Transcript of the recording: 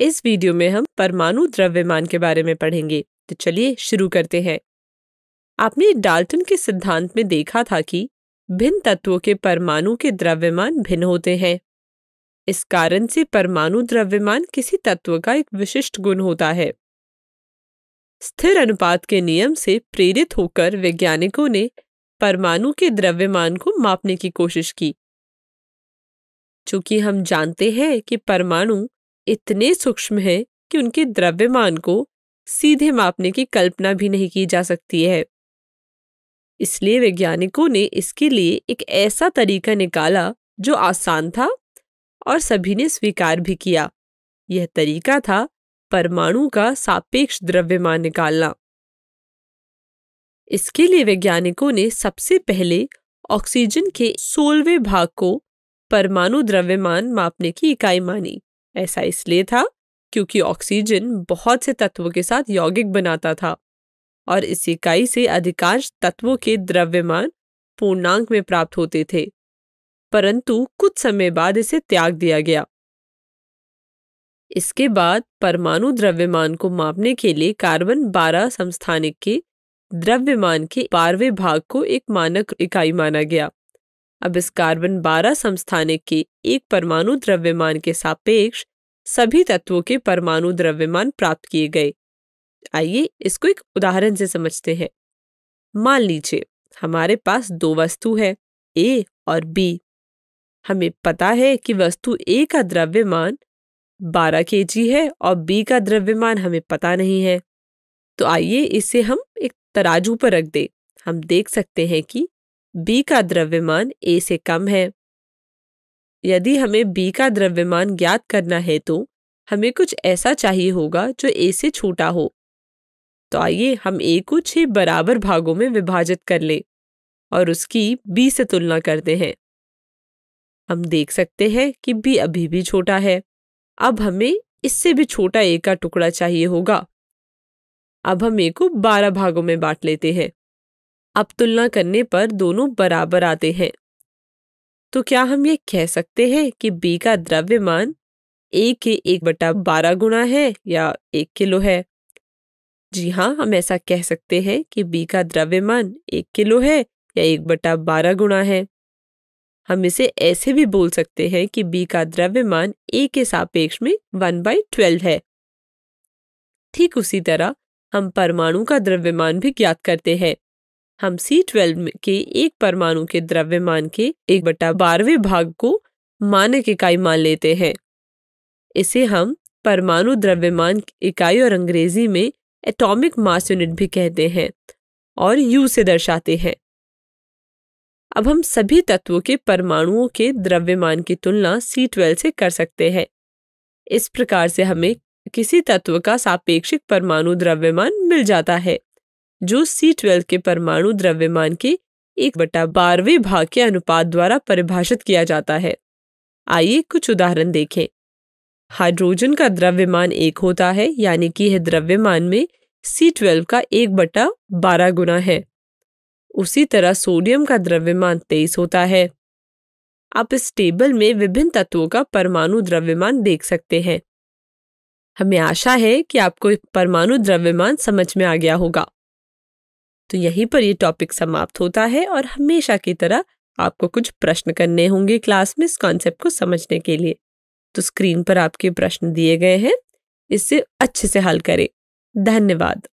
इस वीडियो में हम परमाणु द्रव्यमान के बारे में पढ़ेंगे। तो चलिए शुरू करते हैं। आपने डाल्टन के सिद्धांत में देखा था कि भिन्न तत्वों के परमाणु के द्रव्यमान भिन्न होते हैं। इस कारण से परमाणु द्रव्यमान किसी तत्व का एक विशिष्ट गुण होता है। स्थिर अनुपात के नियम से प्रेरित होकर वैज्ञानिकों ने परमाणु के द्रव्यमान को मापने की कोशिश की। चूंकि हम जानते हैं कि परमाणु इतने सूक्ष्म हैं कि उनके द्रव्यमान को सीधे मापने की कल्पना भी नहीं की जा सकती है, इसलिए वैज्ञानिकों ने इसके लिए एक ऐसा तरीका निकाला जो आसान था और सभी ने स्वीकार भी किया। यह तरीका था परमाणु का सापेक्ष द्रव्यमान निकालना। इसके लिए वैज्ञानिकों ने सबसे पहले ऑक्सीजन के 16वें भाग को परमाणु द्रव्यमान मापने की इकाई मानी। ऐसा इसलिए था क्योंकि ऑक्सीजन बहुत से तत्वों के साथ यौगिक बनाता था और इस इकाई से अधिकांश तत्वों के द्रव्यमान पूर्णांक में प्राप्त होते थे, परंतु कुछ समय बाद इसे त्याग दिया गया। इसके बाद परमाणु द्रव्यमान को मापने के लिए कार्बन 12 समस्थानिक के द्रव्यमान के 12वें भाग को एक मानक इकाई माना गया। अब इस कार्बन 12 समस्थानिक के एक परमाणु द्रव्यमान के सापेक्ष सभी तत्वों के परमाणु द्रव्यमान प्राप्त किए गए। आइए इसको एक उदाहरण से समझते हैं। मान लीजिए हमारे पास दो वस्तु है, ए और बी। हमें पता है कि वस्तु ए का द्रव्यमान 12 kg है और बी का द्रव्यमान हमें पता नहीं है। तो आइए इसे हम एक तराजू पर रख दें। हम देख सकते हैं कि बी का द्रव्यमान ए से कम है। यदि हमें बी का द्रव्यमान ज्ञात करना है तो हमें कुछ ऐसा चाहिए होगा जो ए से छोटा हो। तो आइए हम ए को 6 बराबर भागों में विभाजित कर लें और उसकी बी से तुलना करते हैं। हम देख सकते हैं कि बी अभी भी छोटा है। अब हमें इससे भी छोटा ए का टुकड़ा चाहिए होगा। अब हम ए को 12 भागों में बांट लेते हैं। अब तुलना करने पर दोनों बराबर आते हैं। तो क्या हम ये कह सकते हैं कि बी का द्रव्यमान ए के 1/12 गुना है या 1 किलो है? जी हाँ, हम ऐसा कह सकते हैं कि बी का द्रव्यमान 1 किलो है या 1/12 गुना है। हम इसे ऐसे भी बोल सकते हैं कि बी का द्रव्यमान ए के सापेक्ष में 1/12 है। ठीक उसी तरह हम परमाणु का द्रव्यमान भी ज्ञात करते हैं। हम C12 के एक परमाणु के द्रव्यमान के 1/12वें भाग को मानक इकाई मान लेते हैं। इसे हम परमाणु द्रव्यमान इकाई और अंग्रेजी में एटॉमिक मास यूनिट भी कहते हैं और U से दर्शाते हैं। अब हम सभी तत्वों के परमाणुओं के द्रव्यमान की तुलना C12 से कर सकते हैं। इस प्रकार से हमें किसी तत्व का सापेक्षिक परमाणु द्रव्यमान मिल जाता है जो C12 के परमाणु द्रव्यमान के 1/12वें भाग के अनुपात द्वारा परिभाषित किया जाता है। आइए कुछ उदाहरण देखें। हाइड्रोजन का द्रव्यमान 1 होता है, यानी कि यह द्रव्यमान में C12 का 1/12 गुना है। उसी तरह सोडियम का द्रव्यमान 23 होता है। आप इस टेबल में विभिन्न तत्वों का परमाणु द्रव्यमान देख सकते हैं। हमें आशा है कि आपको परमाणु द्रव्यमान समझ में आ गया होगा। तो यहीं पर ये टॉपिक समाप्त होता है और हमेशा की तरह आपको कुछ प्रश्न करने होंगे क्लास में इस कॉन्सेप्ट को समझने के लिए। तो स्क्रीन पर आपके प्रश्न दिए गए हैं, इससे अच्छे से हल करें। धन्यवाद।